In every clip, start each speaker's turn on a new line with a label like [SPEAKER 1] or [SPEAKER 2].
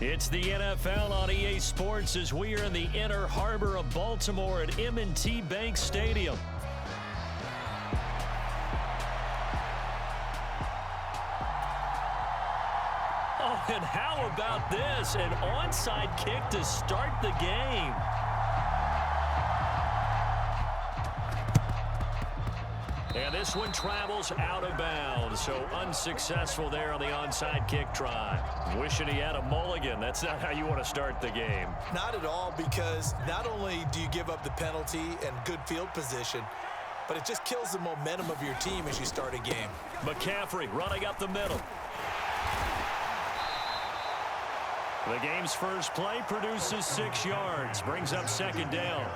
[SPEAKER 1] It's the NFL on EA Sports as we are in the inner harbor of Baltimore at M&T Bank Stadium. Oh, and how about this? An onside kick to start the game. And this one travels out of bounds, so unsuccessful there on the onside kick try. Wishing he had a mulligan. That's not how you want to start the game.
[SPEAKER 2] Not at all, because not only do you give up the penalty and good field position, but it just kills the momentum of your team as you start a game.
[SPEAKER 1] McCaffrey running up the middle. The game's first play produces 6 yards, brings up second down.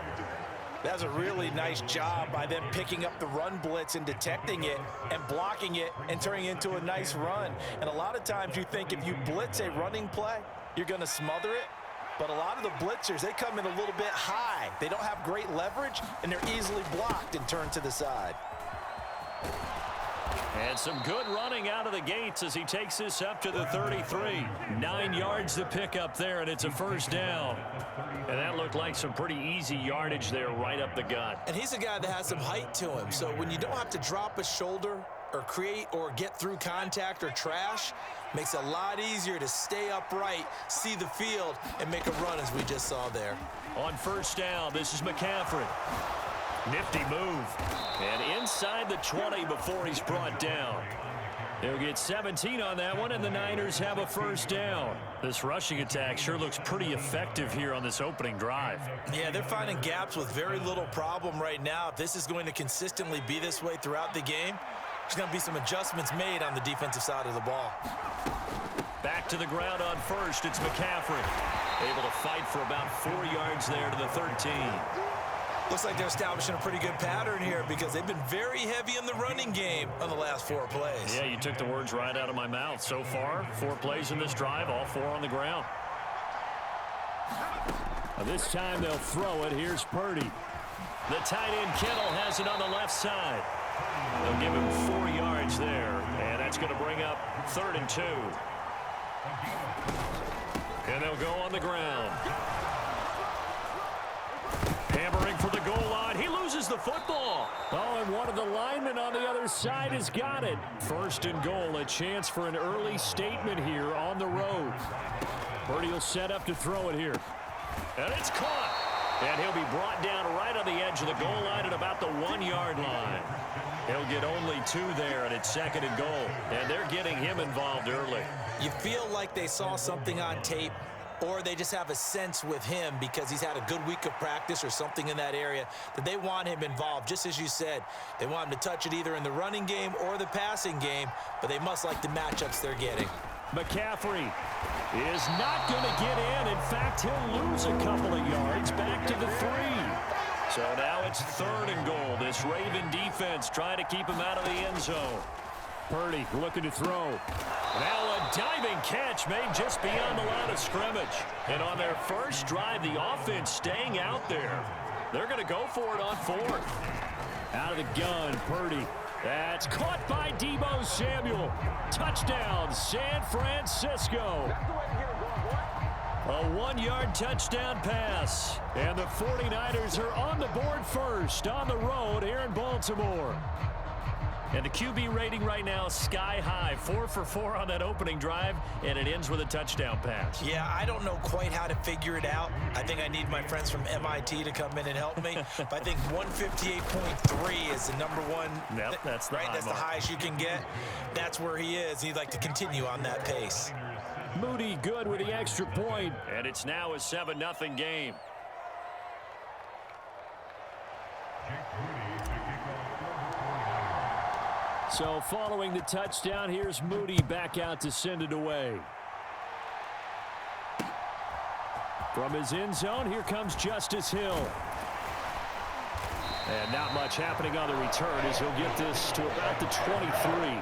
[SPEAKER 2] That's a really nice job by them picking up the run blitz and detecting it and blocking it and turning it into a nice run. And a lot of times you think if you blitz a running play, you're going to smother it. But a lot of the blitzers, they come in a little bit high. They don't have great leverage, and they're easily blocked and turned to the side.
[SPEAKER 1] And some good running out of the gates as he takes this up to the 33. 9 yards to pick up there, and it's a first down. And that looked like some pretty easy yardage there right up the gut.
[SPEAKER 2] And he's a guy that has some height to him. So when you don't have to drop a shoulder or create or get through contact or trash, makes it a lot easier to stay upright, see the field, and make a run as we just saw there.
[SPEAKER 1] On first down, this is McCaffrey. Nifty move. And inside the 20 before he's brought down. They'll get 17 on that one, and the Niners have a first down. This rushing attack sure looks pretty effective here on this opening drive.
[SPEAKER 2] Yeah, they're finding gaps with very little problem right now. If this is going to consistently be this way throughout the game, there's going to be some adjustments made on the defensive side of the ball.
[SPEAKER 1] Back to the ground on first, it's McCaffrey. Able to fight for about 4 yards there to the 13.
[SPEAKER 2] Looks like they're establishing a pretty good pattern here because they've been very heavy in the running game on the last 4 plays.
[SPEAKER 1] Yeah, you took the words right out of my mouth. So far, 4 plays in this drive, all 4 on the ground. This time they'll throw it. Here's Purdy. The tight end Kittle has it on the left side. They'll give him 4 yards there, and that's going to bring up 3rd and 2. And they'll go on the ground. Hammering for the goal line. He loses the football. Oh, and one of the linemen on the other side has got it. 1st and goal, a chance for an early statement here on the road. Purdy will set up to throw it here. And it's caught. And he'll be brought down right on the edge of the goal line at about the 1-yard line. He'll get only 2 there, and it's 2nd and goal. And they're getting him involved early.
[SPEAKER 2] You feel like they saw something on tape, or they just have a sense with him because he's had a good week of practice or something in that area that they want him involved. Just as you said, they want him to touch it either in the running game or the passing game, but they must like the matchups they're getting.
[SPEAKER 1] McCaffrey is not going to get in. In fact, he'll lose a couple of yards back to the 3. So now it's 3rd and goal. This Raven defense trying to keep him out of the end zone. Purdy looking to throw. Now a diving catch made just beyond the line of scrimmage. And on their first drive, the offense staying out there. They're going to go for it on 4th. Out of the gun, Purdy. That's caught by Deebo Samuel. Touchdown, San Francisco. A 1-yard touchdown pass. And the 49ers are on the board first on the road here in Baltimore. And the QB rating right now is sky high. 4 for 4 on that opening drive, and it ends with a touchdown pass.
[SPEAKER 2] Yeah, I don't know quite how to figure it out. I think I need my friends from MIT to come in and help me. But I think 158.3 is the number one.
[SPEAKER 1] Yep, that's the
[SPEAKER 2] right. That's the highest you can get. That's where he is. He'd like to continue on that pace.
[SPEAKER 1] Moody good with the extra point, and it's now a 7-0 game. So following the touchdown, here's Moody back out to send it away. From his end zone, here comes Justice Hill. And not much happening on the return as he'll get this to about the 23.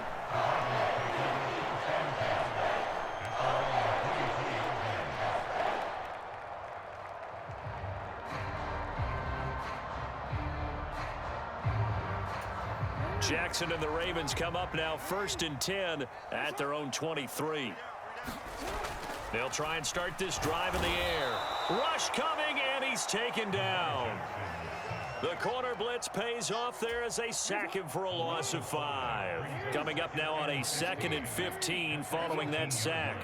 [SPEAKER 1] Jackson and the Ravens come up now 1st and 10 at their own 23. They'll try and start this drive in the air. Rush coming, and he's taken down. The corner blitz pays off there as they sack him for a loss of 5. Coming up now on a 2nd and 15 following that sack.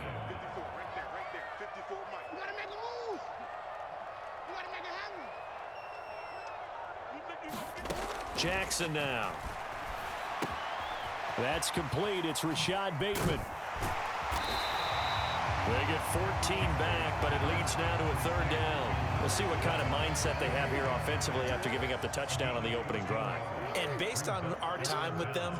[SPEAKER 1] Jackson now. That's complete. It's Rashad Bateman. They get 14 back, but it leads now to a 3rd down. We'll see what kind of mindset they have here offensively after giving up the touchdown on the opening drive.
[SPEAKER 2] And based on our time with them,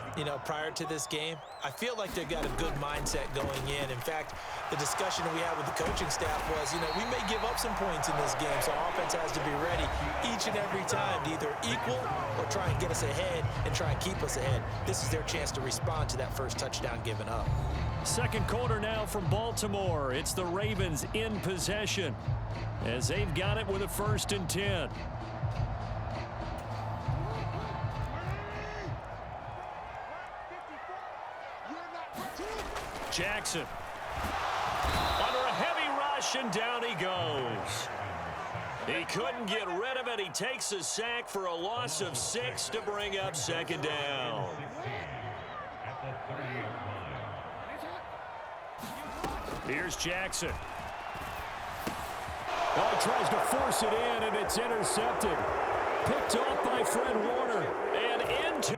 [SPEAKER 2] prior to this game, I feel like they've got a good mindset going in. In fact, the discussion we had with the coaching staff was, we may give up some points in this game, so offense has to be ready each and every time to either equal or try and get us ahead and try and keep us ahead. This is their chance to respond to that first touchdown given up.
[SPEAKER 1] Second quarter now from Baltimore. It's the Ravens in possession as they've got it with a 1st and 10. Jackson under a heavy rush, and down he goes. He couldn't get rid of it. He takes a sack for a loss of 6 to bring up 2nd down. Here's Jackson. Oh, tries to force it in, and it's intercepted. Picked off by Fred Warner. And into...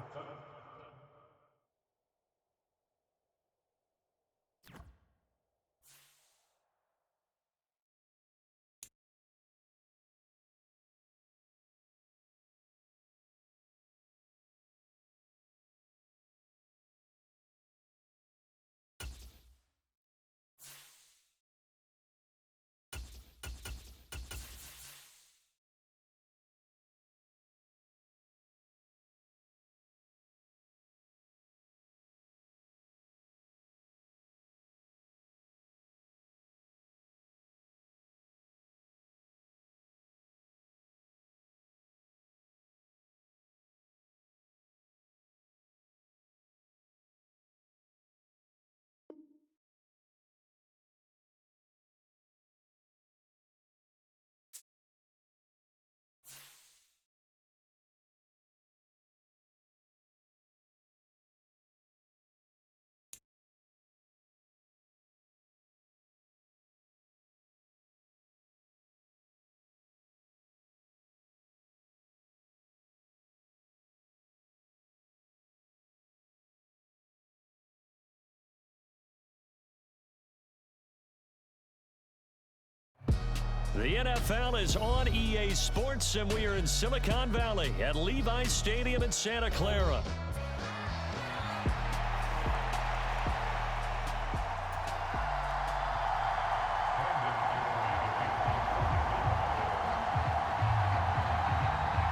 [SPEAKER 1] The NFL is on EA Sports, and we are in Silicon Valley at Levi's Stadium in Santa Clara.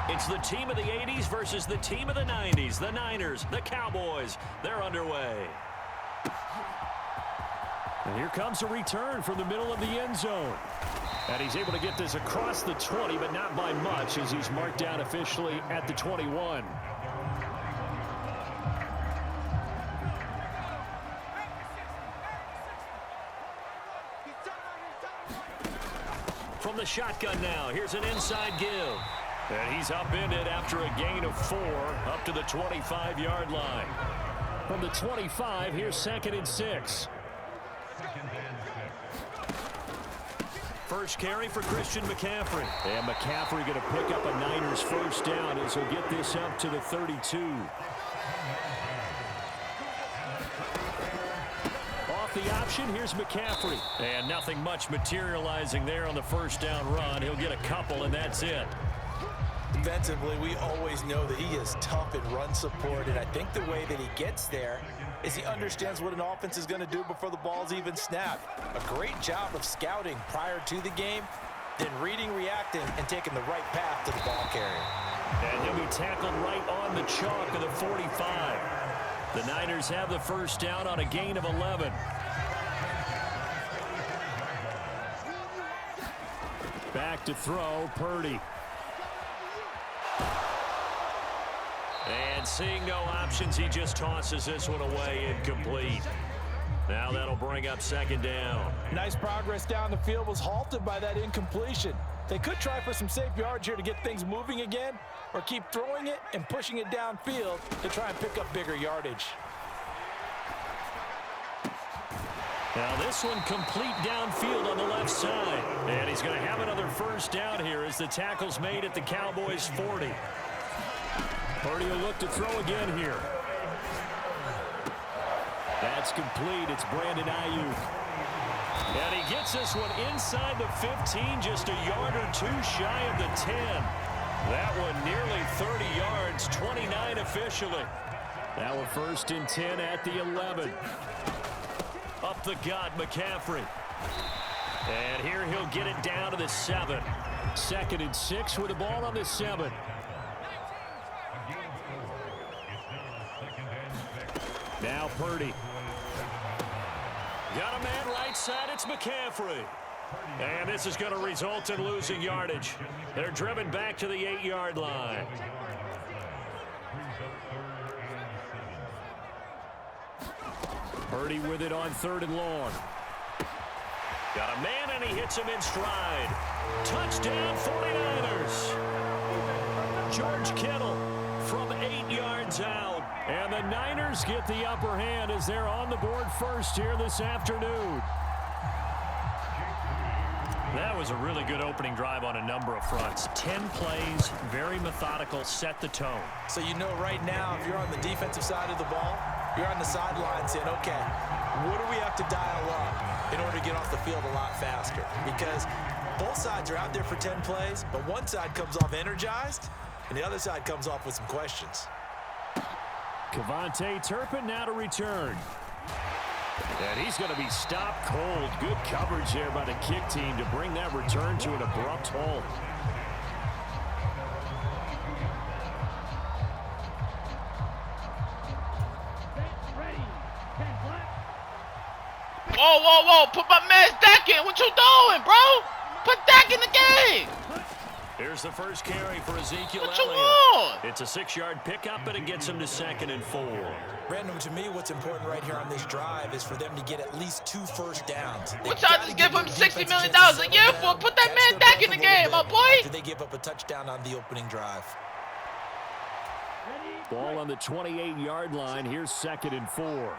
[SPEAKER 1] It's the team of the 80s versus the team of the 90s. The Niners, the Cowboys, they're underway. And here comes a return from the middle of the end zone. And he's able to get this across the 20, but not by much, as he's marked down officially at the 21. From the shotgun now, here's an inside give. And he's upended after a gain of 4 up to the 25-yard line. From the 25, here's 2nd and 6. First carry for Christian McCaffrey. And McCaffrey going to pick up a Niners 1st down as he'll get this up to the 32. Off the option, here's McCaffrey. And nothing much materializing there on the 1st down run. He'll get a couple, and that's it.
[SPEAKER 2] Defensively, we always know that he is tough in run support, and I think the way that he gets there is he understands what an offense is going to do before the ball's even snapped. A great job of scouting prior to the game, then reading, reacting, and taking the right path to the ball carrier.
[SPEAKER 1] And he'll be tackled right on the chalk of the 45. The Niners have the 1st down on a gain of 11. Back to throw, Purdy. And seeing no options, he just tosses this one away incomplete. Now that'll bring up second down.
[SPEAKER 2] Nice progress down the field was halted by that incompletion. They could try for some safe yards here to get things moving again, or keep throwing it and pushing it downfield to try and pick up bigger yardage.
[SPEAKER 1] Now this one complete downfield on the left side. And he's going to have another first down here as the tackle's made at the Cowboys' 40. Purdy will look to throw again here. That's complete. It's Brandon Ayuk. And he gets this one inside the 15, just a yard or two shy of the 10. That one nearly 30 yards, 29 officially. Now a 1st and 10 at the 11. Up the gut, McCaffrey. And here he'll get it down to the 7. 2nd and 6 with the ball on the 7. Now Purdy. Got a man right side, it's McCaffrey. And this is going to result in losing yardage. They're driven back to the 8-yard line. Purdy with it on 3rd and long. Got a man and he hits him in stride. Touchdown 49ers. George Kittle from 8 yards out. And the Niners get the upper hand as they're on the board first here this afternoon. That was a really good opening drive on a number of fronts. 10 plays, very methodical, set the tone.
[SPEAKER 2] So you know right now, if you're on the defensive side of the ball, you're on the sideline saying, okay, what do we have to dial up in order to get off the field a lot faster? Because both sides are out there for 10 plays, but one side comes off energized, and the other side comes off with some questions.
[SPEAKER 1] Kevontae Turpin now to return. And he's going to be stopped cold. Good coverage there by the kick team to bring that return to an abrupt halt.
[SPEAKER 3] Whoa, whoa, whoa. Put my man Dak in. What you doing, bro? Put Dak in the game.
[SPEAKER 1] Here's the first carry for Ezekiel
[SPEAKER 3] What you
[SPEAKER 1] Elliott.
[SPEAKER 3] want?
[SPEAKER 1] It's a 6-yard pickup, but it gets him to 2nd and 4.
[SPEAKER 2] Brandon, to me, what's important right here on this drive is for them to get at least 2 first downs.
[SPEAKER 3] What y'all just give him $60 million a year for? Put that man Dak in the game, my boy.
[SPEAKER 2] They give up a touchdown on the opening drive.
[SPEAKER 1] Ball on the 28-yard line. Here's 2nd and 4.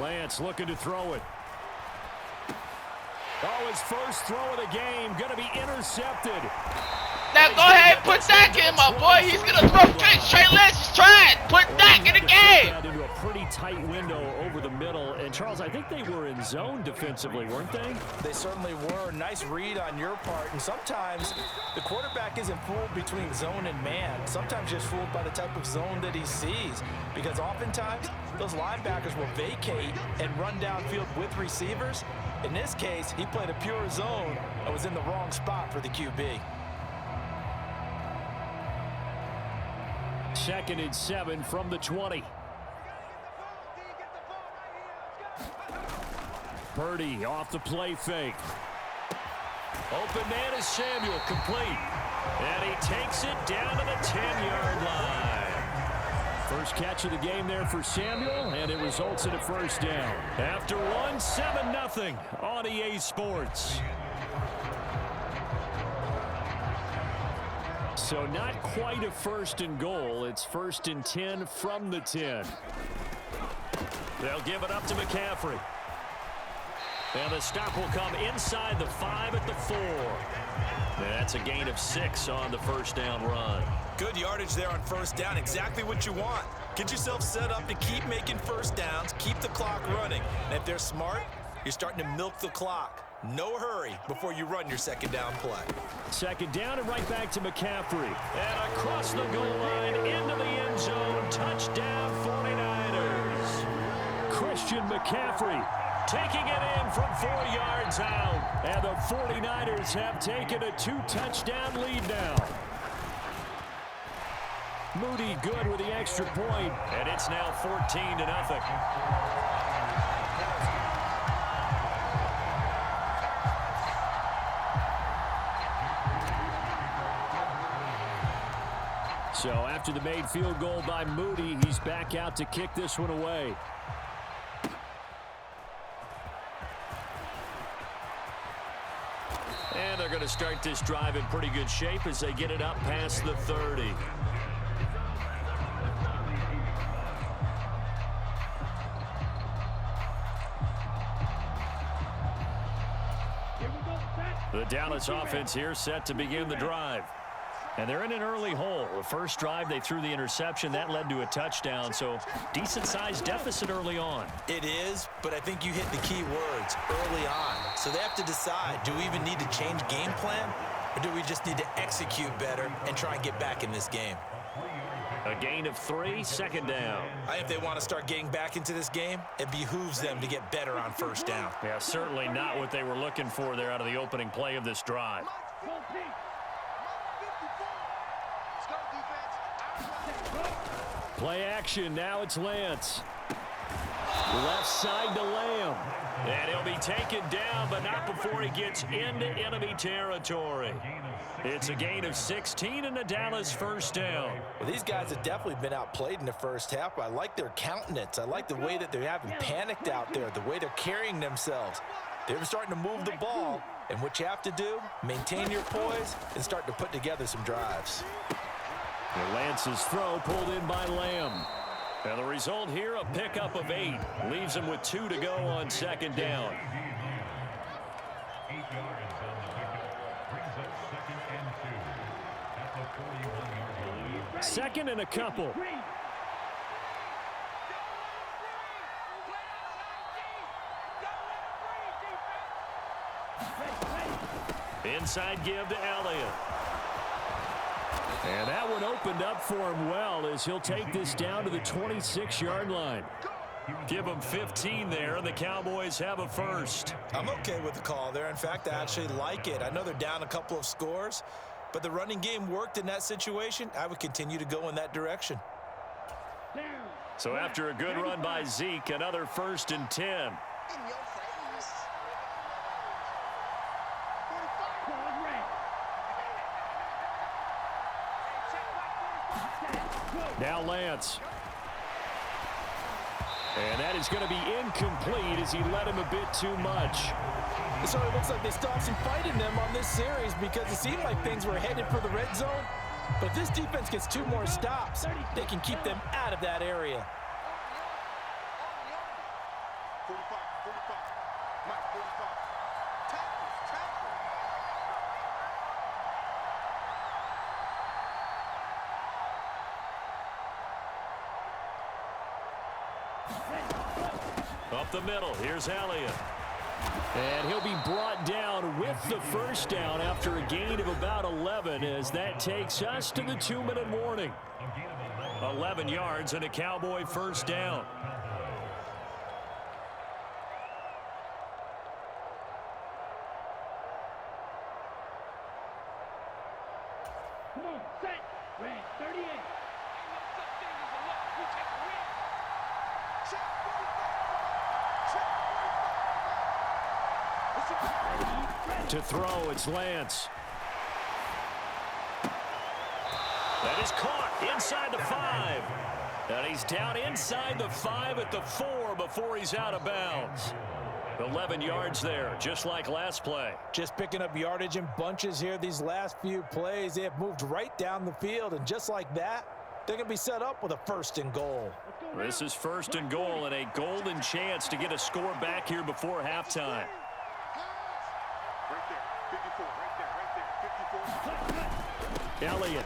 [SPEAKER 1] Lance looking to throw it. Oh, his first throw of the game going to be intercepted.
[SPEAKER 3] Now go ahead, put Dak in, my boy. He's gonna throw straight Lance. Try it. Put Dak in the game.
[SPEAKER 1] Into a pretty tight window over the middle. And Charles, I think they were in zone defensively, weren't they?
[SPEAKER 2] They certainly were. Nice read on your part. And sometimes the quarterback isn't fooled between zone and man. Sometimes just fooled by the type of zone that he sees. Because oftentimes those linebackers will vacate and run downfield with receivers. In this case, he played a pure zone and was in the wrong spot for the QB.
[SPEAKER 1] 2nd and 7 from the 20. Purdy off the play fake. Open man is Samuel, complete. And he takes it down to the 10-yard line. First catch of the game there for Samuel, and it results in a first down. After one, 7-0 on EA Sports. So not quite a 1st and goal. It's 1st and 10 from the 10. They'll give it up to McCaffrey. And the stop will come inside the 5 at the 4. That's a gain of 6 on the first down run.
[SPEAKER 2] Good yardage there on first down. Exactly what you want. Get yourself set up to keep making first downs, keep the clock running. And if they're smart, you're starting to milk the clock. No hurry before you run your second down play.
[SPEAKER 1] 2nd down and right back to McCaffrey. And across the goal line into the end zone. Touchdown 49ers. Christian McCaffrey taking it in from 4 yards out. And the 49ers have taken a 2-touchdown lead now. Moody good with the extra point. And it's now 14-0. So after the made field goal by Moody, he's back out to kick this one away. And they're going to start this drive in pretty good shape as they get it up past the 30. The Dallas offense here set to begin the drive. And they're in an early hole. The first drive, they threw the interception. That led to a touchdown, so decent-sized deficit early on.
[SPEAKER 2] It is, but I think you hit the key words, early on. So they have to decide, do we even need to change game plan, or do we just need to execute better and try and get back in this game?
[SPEAKER 1] A gain of 3, second down.
[SPEAKER 2] If they want to start getting back into this game, it behooves them to get better on first down.
[SPEAKER 1] Yeah, certainly not what they were looking for there out of the opening play of this drive. Play action, now it's Lance. Left side to Lamb. And he'll be taken down, but not before he gets into enemy territory. It's a gain of 16 and a Dallas first down.
[SPEAKER 2] Well, these guys have definitely been outplayed in the first half, but I like their countenance. I like the way that they're having panicked out there, the way they're carrying themselves. They're starting to move the ball, and what you have to do, maintain your poise and start to put together some drives.
[SPEAKER 1] Lance's throw pulled in by Lamb. And the result here, a pickup of 8. Leaves him with 2 to go on second down. Second and a couple. Inside give to Elliott. And that one opened up for him well as he'll take this down to the 26-yard line. Give him 15 there, and the Cowboys have a first.
[SPEAKER 2] I'm okay with the call there. In fact, I actually like it. I know they're down a couple of scores, but the running game worked in that situation. I would continue to go in that direction.
[SPEAKER 1] So after a good run by Zeke, another 1st and 10. Now Lance. And that is going to be incomplete as he led him a bit too much.
[SPEAKER 2] It sort of looks like they stopped some fight in them on this series because it seemed like things were headed for the red zone. But if this defense gets 2 more stops, they can keep them out of that area.
[SPEAKER 1] Up the middle, here's Elliott. And he'll be brought down with the first down after a gain of about 11 as that takes us to the 2-minute warning. 11 yards and a Cowboy first down.
[SPEAKER 4] Come on, set, red, 38.
[SPEAKER 1] To throw, it's Lance. That is caught inside the 5. And he's down inside the 5 at the 4 before he's out of bounds. 11 yards there, just like last play.
[SPEAKER 2] Just picking up yardage in bunches here these last few plays. They have moved right down the field, and just like that, they're going to be set up with a 1st and goal.
[SPEAKER 1] This is 1st and goal and a golden chance to get a score back here before halftime. Elliott.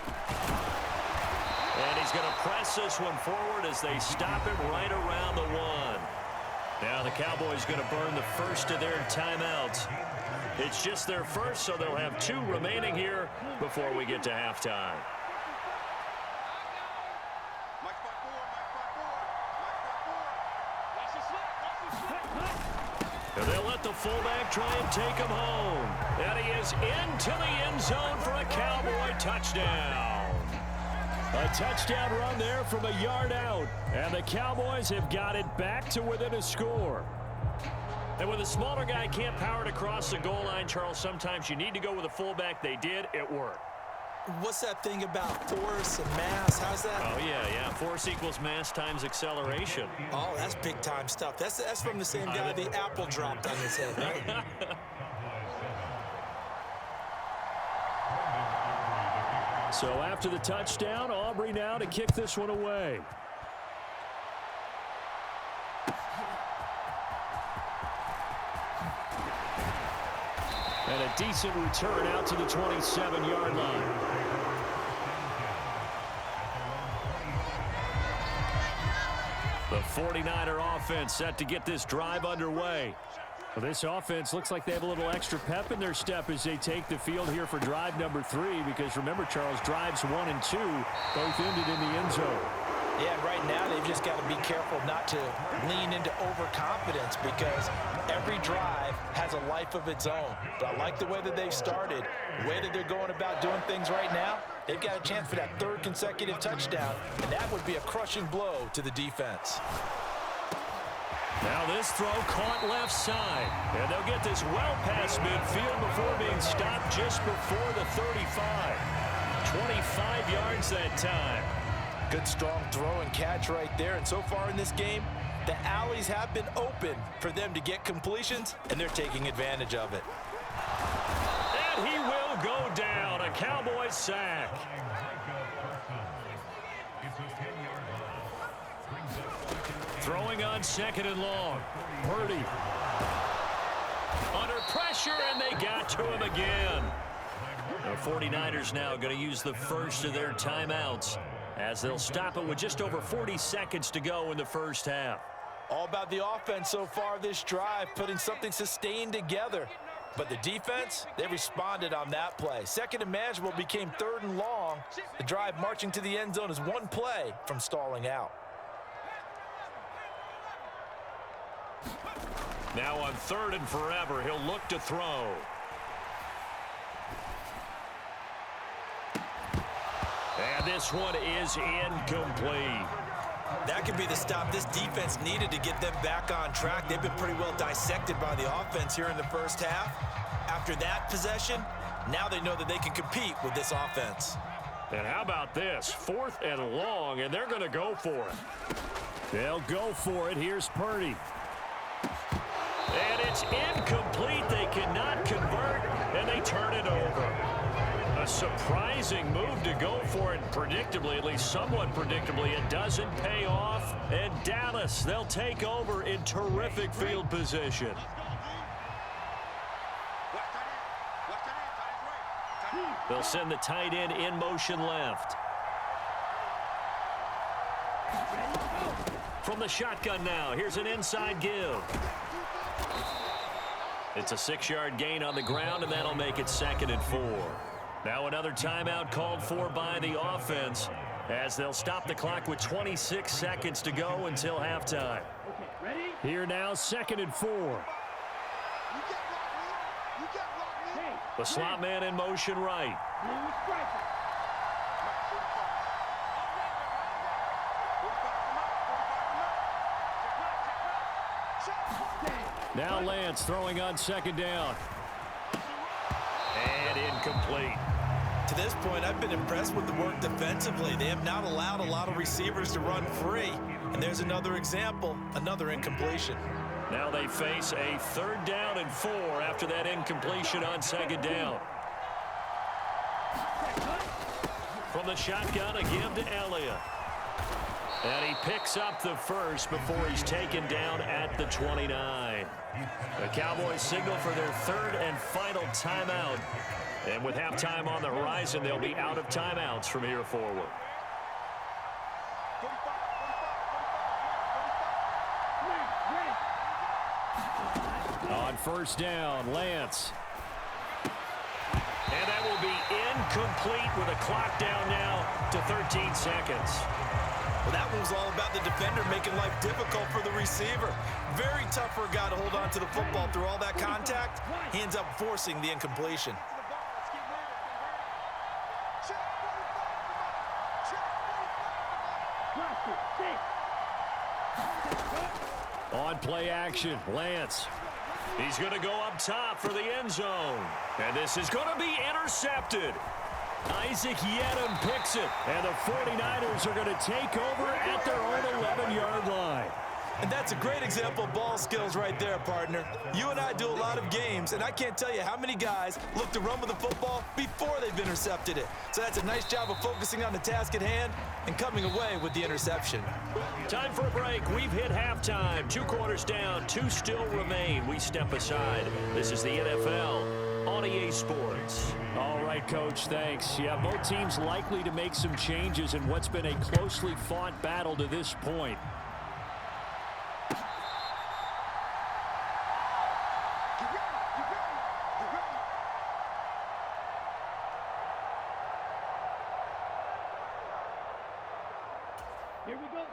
[SPEAKER 1] And he's going to press this one forward as they stop it right around the 1. Now the Cowboys going to burn the first of their timeouts. It's just their first, so they'll have 2 remaining here before we get to halftime. And they'll let the fullback try and take him home. And he is into the end zone for a Cowboy touchdown. A touchdown run there from a yard out. And the Cowboys have got it back to within a score. And when the smaller guy can't power it across the goal line, Charles, sometimes you need to go with a fullback. They did. It worked.
[SPEAKER 2] What's that thing about force and mass? How's that?
[SPEAKER 1] Oh, yeah. Force equals mass times acceleration.
[SPEAKER 2] Oh, that's big-time stuff. That's from the same guy the apple dropped on his head, right?
[SPEAKER 1] So after the touchdown, Aubrey now to kick this one away. And a decent return out to the 27-yard line. The 49er offense set to get this drive underway. Well, this offense looks like they have a little extra pep in their step as they take the field here for drive number 3, because remember, Charles, drives 1 and 2 both ended in the end zone.
[SPEAKER 2] Yeah, and right now they've just got to be careful not to lean into overconfidence, because every drive has a life of its own. But I like the way that they've started, the way that they're going about doing things right now. They've got a chance for that 3rd consecutive touchdown, and that would be a crushing blow to the defense.
[SPEAKER 1] Now this throw caught left side, and they'll get this well past midfield before being stopped just before the 35. 25 yards that time.
[SPEAKER 2] Good strong throw and catch right there, and so far in this game, the alleys have been open for them to get completions, and they're taking advantage of it.
[SPEAKER 1] And he will go down, a Cowboys sack. Throwing on 2nd and long. Purdy. Under pressure, and they got to him again. The 49ers now going to use the first of their timeouts, as they'll stop it with just over 40 seconds to go in the first half.
[SPEAKER 2] All about the offense so far this drive, putting something sustained together. But the defense, they responded on that play. 2nd and manageable became 3rd and long. The drive marching to the end zone is 1 play from stalling out.
[SPEAKER 1] Now on 3rd and forever, he'll look to throw. And this one is incomplete.
[SPEAKER 2] That could be the stop this defense needed to get them back on track. They've been pretty well dissected by the offense here in the first half. After that possession, now they know that they can compete with this offense.
[SPEAKER 1] And how about this? 4th and long, and they're going to go for it. They'll go for it. Here's Purdy. And it's incomplete. They cannot convert, and they turn it over. A surprising move to go for it. Predictably, at least somewhat predictably, it doesn't pay off. And Dallas, they'll take over in terrific field position. They'll send the tight end in motion left. From the shotgun now, here's an inside give. It's a 6-yard gain on the ground, and that'll make it 2nd and 4. Now another timeout called for by the offense, as they'll stop the clock with 26 seconds to go until halftime. Here now, 2nd and 4. The slot man in motion right. Now Lance throwing on 2nd down. And incomplete.
[SPEAKER 2] To this point, I've been impressed with the work defensively. They have not allowed a lot of receivers to run free. And there's another example, another incompletion.
[SPEAKER 1] Now they face a 3rd down and 4 after that incompletion on 2nd down. From the shotgun, a give to Elliott. And he picks up the first before he's taken down at the 29. The Cowboys signal for their 3rd and final timeout. And with halftime on the horizon, they'll be out of timeouts from here forward. On 1st down, Lance. And that will be incomplete with a clock down now to 13 seconds.
[SPEAKER 2] Well, that one was all about the defender making life difficult for the receiver. Very tough for a guy to hold on to the football through all that contact. He ends up forcing the incompletion.
[SPEAKER 1] On play action, Lance. He's going to go up top for the end zone. And this is going to be intercepted. Isaac Yedem picks it, and the 49ers are going to take over at their own 11-yard line.
[SPEAKER 2] And that's a great example of ball skills right there, partner. You and I do a lot of games, and I can't tell you how many guys look to run with the football before they've intercepted it. So that's a nice job of focusing on the task at hand and coming away with the interception.
[SPEAKER 1] Time for a break. We've hit halftime. 2 quarters down, 2 still remain. We step aside. This is the NFL on EA Sports.
[SPEAKER 5] All right, Coach, thanks. Yeah, both teams likely to make some changes in what's been a closely fought battle to this point.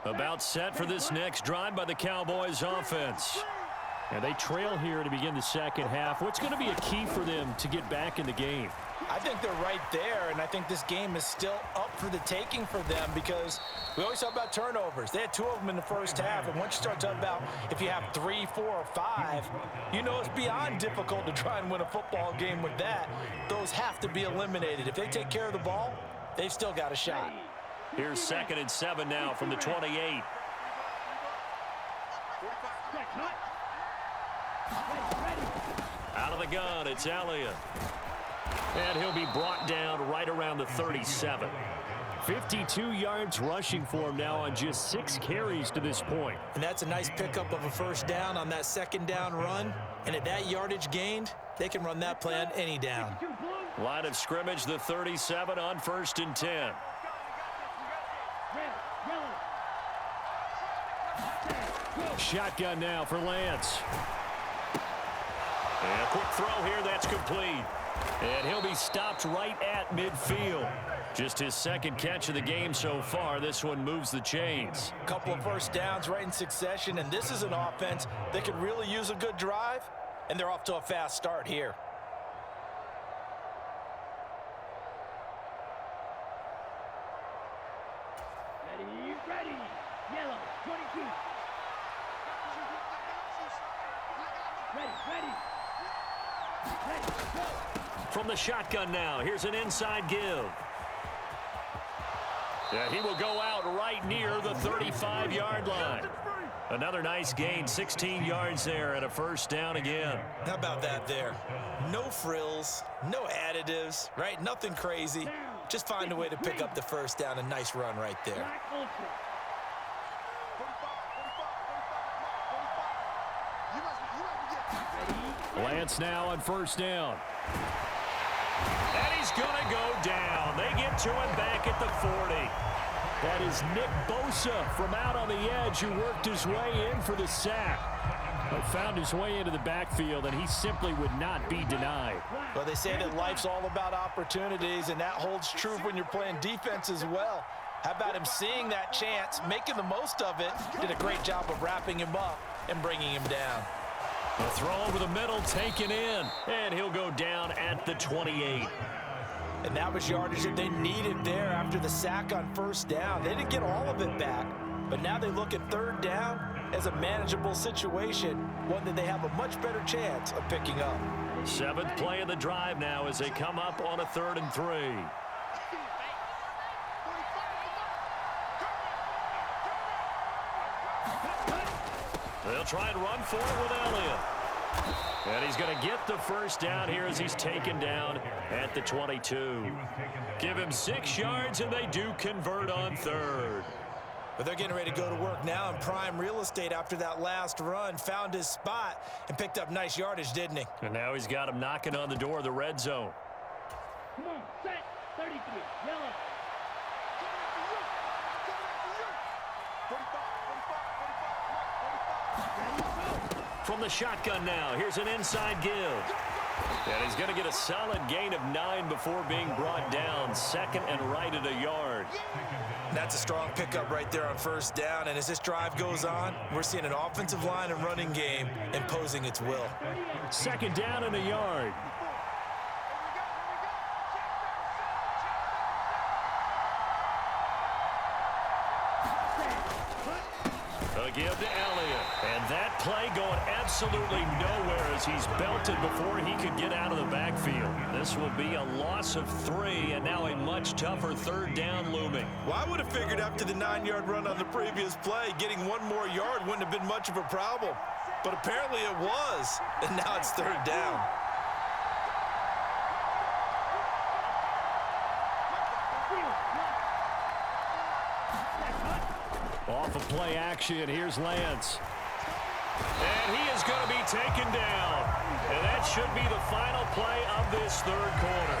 [SPEAKER 1] About set for this next drive by the Cowboys offense.
[SPEAKER 5] And they trail here to begin the second half. What's going to be a key for them to get back in the game?
[SPEAKER 2] I think they're right there, and I think this game is still up for the taking for them because we always talk about turnovers. They had 2 of them in the first half, and once you start talking about if you have 3, 4, or 5, you know it's beyond difficult to try and win a football game with that. Those have to be eliminated. If they take care of the ball, they've still got a shot.
[SPEAKER 1] Here's 2nd and 7 now from the 28. Out of the gun, it's Elliott. And he'll be brought down right around the 37.
[SPEAKER 5] 52 yards rushing for him now on just 6 carries to this point.
[SPEAKER 2] And that's a nice pickup of a first down on that second down run. And at that yardage gained, they can run that play on any down.
[SPEAKER 1] Line of scrimmage, the 37 on 1st and 10.
[SPEAKER 5] Shotgun now for Lance.
[SPEAKER 1] And a quick throw here, that's complete. And he'll be stopped right at midfield. Just his 2nd catch of the game so far. This one moves the chains.
[SPEAKER 2] A couple of first downs right in succession, and this is an offense that could really use a good drive, and they're off to a fast start here.
[SPEAKER 4] Ready. Yellow, 22. Ready. Go.
[SPEAKER 1] From the shotgun now, here's an inside give. Yeah, he will go out right near the 35-yard line. Another nice gain, 16 yards there and a first down again.
[SPEAKER 2] How about that there? No frills, no additives, right? Nothing crazy. Just find a way to pick up the first down. A nice run right there.
[SPEAKER 5] Lance now on 1st down.
[SPEAKER 1] And he's going to go down. They get to him back at the 40.
[SPEAKER 5] That is Nick Bosa from out on the edge who worked his way in for the sack. But found his way into the backfield, and he simply would not be denied.
[SPEAKER 2] Well, they say that life's all about opportunities, and that holds true when you're playing defense as well. How about him seeing that chance, making the most of it, did a great job of wrapping him up and bringing him down.
[SPEAKER 1] A throw over the middle, taken in, and he'll go down at the 28.
[SPEAKER 2] And that was yardage that they needed there after the sack on first down. They didn't get all of it back, but now they look at 3rd down as a manageable situation, one that they have a much better chance of picking up.
[SPEAKER 1] 7th play of the drive now as they come up on a 3rd and 3. They'll try and run for it with Elliott. And he's going to get the first down here as he's taken down at the 22. Give him 6 yards, and they do convert on 3rd.
[SPEAKER 2] But they're getting ready to go to work now in prime real estate after that last run. Found his spot and picked up nice yardage, didn't he?
[SPEAKER 1] And now he's got him knocking on the door of the red zone.
[SPEAKER 4] Come on, set. 33. Yellow.
[SPEAKER 1] From the shotgun now, here's an inside give. And he's going to get a solid gain of 9 before being brought down. 2nd and right at a yard.
[SPEAKER 2] That's a strong pickup right there on first down. And as this drive goes on, we're seeing an offensive line and running game imposing its will.
[SPEAKER 5] 2nd down and a yard.
[SPEAKER 1] A give to Elliott. And that play going absolutely nowhere as he's belted before he could get out of the backfield. This will be a loss of 3, and now a much tougher third down looming.
[SPEAKER 2] Well, I would have figured after the 9-yard run on the previous play, getting 1 more yard wouldn't have been much of a problem. But apparently it was, and now it's third down.
[SPEAKER 1] Off of play action, here's Lance. And he is going to be taken down. And that should be the final play of this third quarter.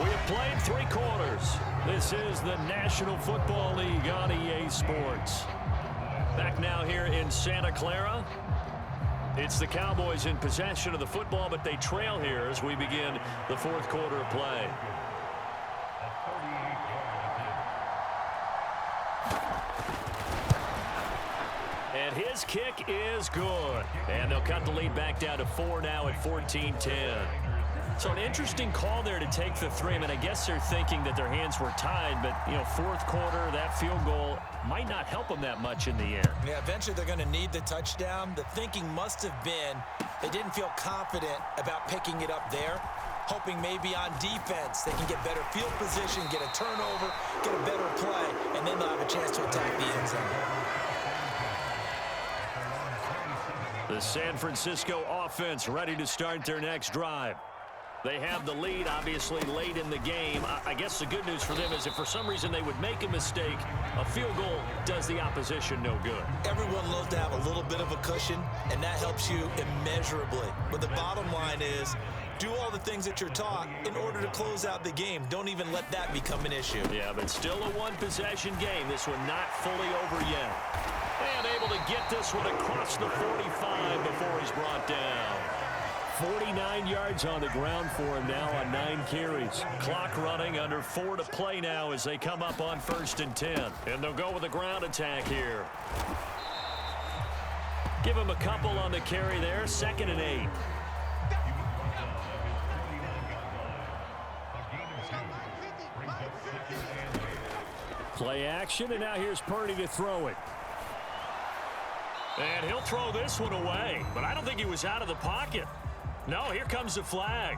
[SPEAKER 1] We have played 3 quarters. This is the National Football League on EA Sports. Back now here in Santa Clara. It's the Cowboys in possession of the football, but they trail here as we begin the fourth quarter of play. And his kick is good. And they'll cut the lead back down to 4 now at 14-10. So an interesting call there to take the 3. I mean, I guess they're thinking that their hands were tied, but, you know, fourth quarter, that field goal might not help them that much in the end.
[SPEAKER 2] Yeah, eventually they're going to need the touchdown. The thinking must have been they didn't feel confident about picking it up there, hoping maybe on defense they can get better field position, get a turnover, get a better play, and then they'll have a chance to attack the end zone.
[SPEAKER 1] The San Francisco offense ready to start their next drive. They have the lead, obviously, late in the game. I guess the good news for them is if for some reason they would make a mistake, a field goal does the opposition no good.
[SPEAKER 2] Everyone loves to have a little bit of a cushion, and that helps you immeasurably. But the bottom line is, do all the things that you're taught in order to close out the game. Don't even let that become an issue.
[SPEAKER 1] Yeah, but still a one-possession game. This one not fully over yet. And able to get this one across the 45 before he's brought down. 49 yards on the ground for him now on 9 carries. Clock running, under 4 to play now as they come up on 1st and 10. And they'll go with a ground attack here. Give him a couple on the carry there. 2nd and 8. Play action, and now here's Purdy to throw it. And he'll throw this one away, but I don't think he was out of the pocket. No, here comes the flag.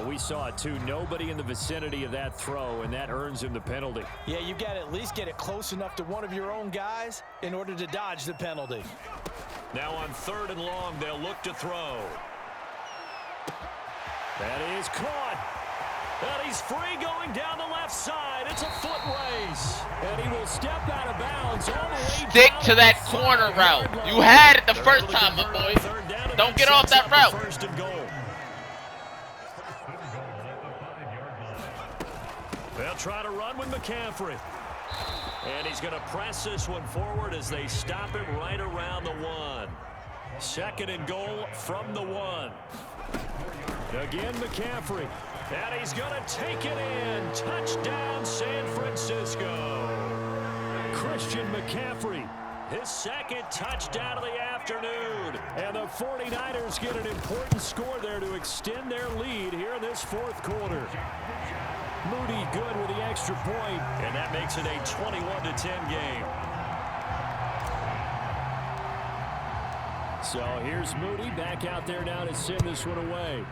[SPEAKER 1] We saw it too. Nobody in the vicinity of that throw, and that earns him the penalty.
[SPEAKER 2] Yeah, you got to at least get it close enough to one of your own guys in order to dodge the penalty.
[SPEAKER 1] Now on 3rd and long, they'll look to throw. That is caught. And he's free going down the left side. It's a foot race. And he will step out of bounds all the way
[SPEAKER 3] Stick
[SPEAKER 1] down
[SPEAKER 3] to that corner route. You had it the first time, my boy. Don't get off that route.
[SPEAKER 1] 1st and goal. They'll try to run with McCaffrey. And he's going to press this one forward as they stop him right around the 1. 2nd and goal from the 1. Again, McCaffrey. And he's going to take it in. Touchdown, San Francisco. Christian McCaffrey, his 2nd touchdown of the afternoon. And the 49ers get an important score there to extend their lead here in this 4th quarter. Moody good with the extra point, and that makes it a 21-10 game. So here's Moody back out there now to send this one away.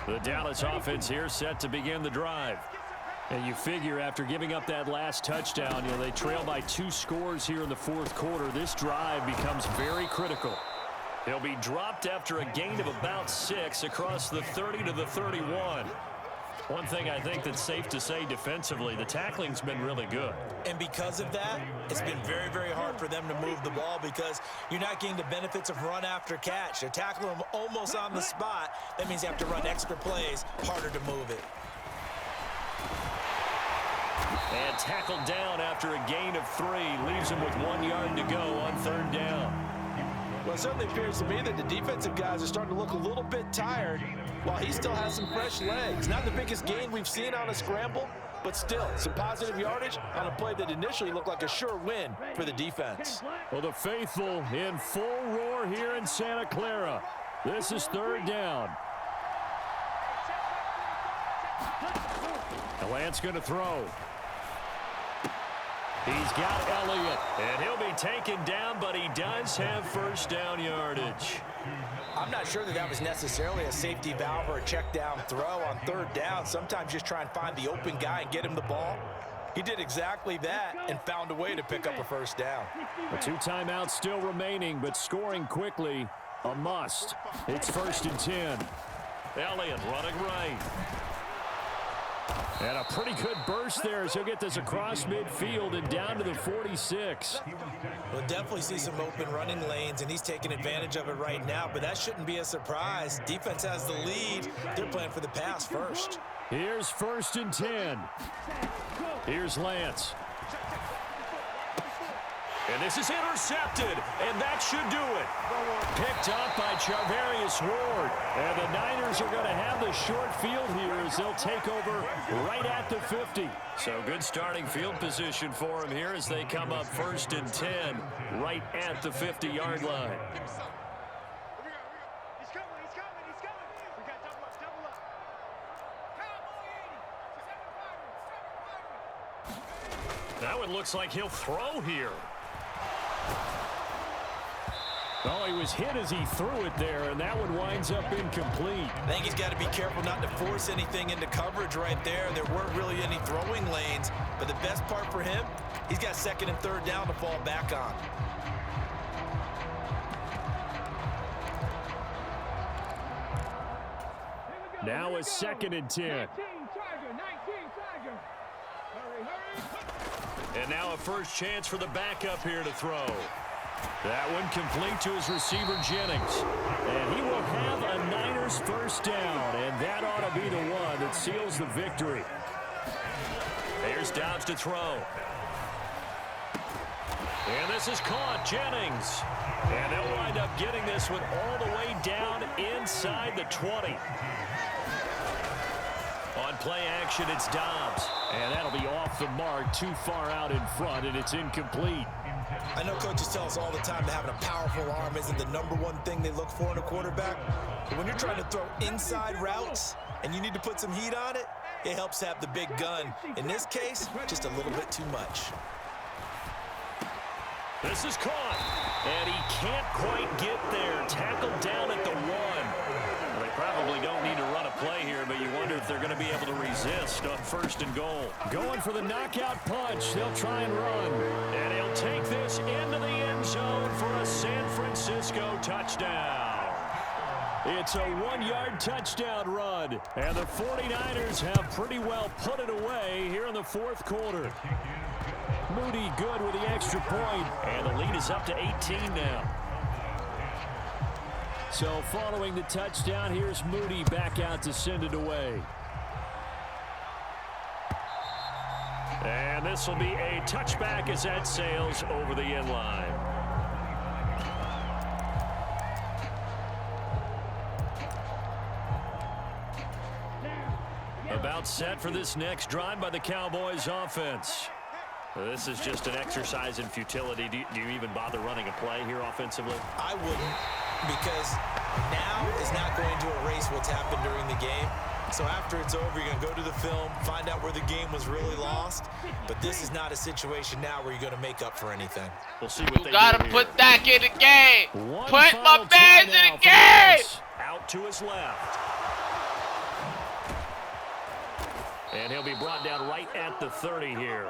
[SPEAKER 1] The Dallas offense here set to begin the drive. And you figure after giving up that last touchdown, you know, they trail by 2 scores here in the 4th quarter. This drive becomes very critical. He'll be dropped after a gain of about 6 across the 30 to the 31. One thing I think that's safe to say defensively, the tackling's been really good.
[SPEAKER 2] And because of that, it's been very, very hard for them to move the ball because you're not getting the benefits of run after catch. They're tackling them almost on the spot. That means you have to run extra plays, harder to move it.
[SPEAKER 1] And tackled down after a gain of 3. Leaves him with 1 yard to go on 3rd down.
[SPEAKER 2] Well, it certainly appears to me that the defensive guys are starting to look a little bit tired while he still has some fresh legs. Not the biggest gain we've seen on a scramble, but still, some positive yardage on a play that initially looked like a sure win for the defense.
[SPEAKER 5] Well, the faithful in full roar here in Santa Clara. This is third down. Lance going to throw. He's got Elliott, and he'll be taken down, but he does have first down yardage.
[SPEAKER 2] I'm not sure that was necessarily a safety valve or a check down throw on third down. Sometimes just try and find the open guy and get him the ball. He did exactly that and found a way to pick up a first down.
[SPEAKER 5] The 2 timeouts still remaining, but scoring quickly, a must. It's 1st and 10. Elliott running right. And a pretty good burst there as he'll get this across midfield and down to the 46.
[SPEAKER 2] We'll definitely see some open running lanes, and he's taking advantage of it right now, but that shouldn't be a surprise. Defense has the lead. They're playing for the pass first.
[SPEAKER 5] Here's 1st and 10. Here's Lance. And this is intercepted, and that should do it. Picked up by Charvarius Ward. And the Niners are going to have the short field here as they'll take over right at the 50. So good starting field position for them here as they come up 1st and 10 right at the 50-yard line. That one looks like he'll throw here. Oh, he was hit as he threw it there, and that one winds up incomplete.
[SPEAKER 2] I think he's got to be careful not to force anything into coverage right there. There weren't really any throwing lanes, but the best part for him, he's got 2nd and 3rd down to fall back on.
[SPEAKER 5] Now a 2nd and 10. And now a first chance for the backup here to throw. That one complete to his receiver, Jennings. And he will have a Niners first down, and that ought to be the one that seals the victory. Here's Dobbs to throw. And this is caught, Jennings. And they'll wind up getting this one all the way down inside the 20. On play action, it's Dobbs. And that'll be off the mark, too far out in front, and it's incomplete.
[SPEAKER 2] I know coaches tell us all the time that having a powerful arm isn't the #1 thing they look for in a quarterback. But when you're trying to throw inside routes and you need to put some heat on it, it helps to have the big gun. In this case, just a little bit too much.
[SPEAKER 5] This is caught, and he can't quite get there. Tackled down at the 1. Well, they probably don't need to run a play here, but you wonder if they're going to be able to resist on 1st and goal. Going for the knockout punch. They'll try and run. And he'll take this into the end zone for a San Francisco touchdown. It's a 1-yard touchdown run. And the 49ers have pretty well put it away here in the 4th quarter. Moody good with the extra point, and the lead is up to 18 now. So following the touchdown, here's Moody back out to send it away. And this will be a touchback as that sails over the end line. About set for this next drive by the Cowboys offense. This is just an exercise in futility. Do you even bother running a play here offensively?
[SPEAKER 2] I wouldn't, because now is not going to erase what's happened during the game. So after it's over, you're going to go to the film, find out where the game was really lost. But this is not a situation now where you're going to make up for anything.
[SPEAKER 5] We'll see what they do.
[SPEAKER 3] Got to put that in the game. Put my fans in the game.
[SPEAKER 5] Out to his left. And he'll be brought down right at the 30 here.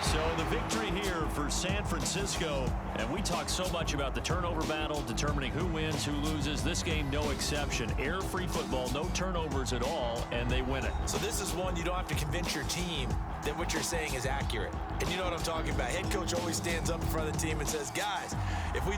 [SPEAKER 5] So the victory here for San Francisco, and we talk so much about the turnover battle, determining who wins, who loses. This game, no exception. Air-free football, no turnovers at all, and they win it.
[SPEAKER 2] So this is one you don't have to convince your team that what you're saying is accurate. And you know what I'm talking about. Head coach always stands up in front of the team and says, guys, if we do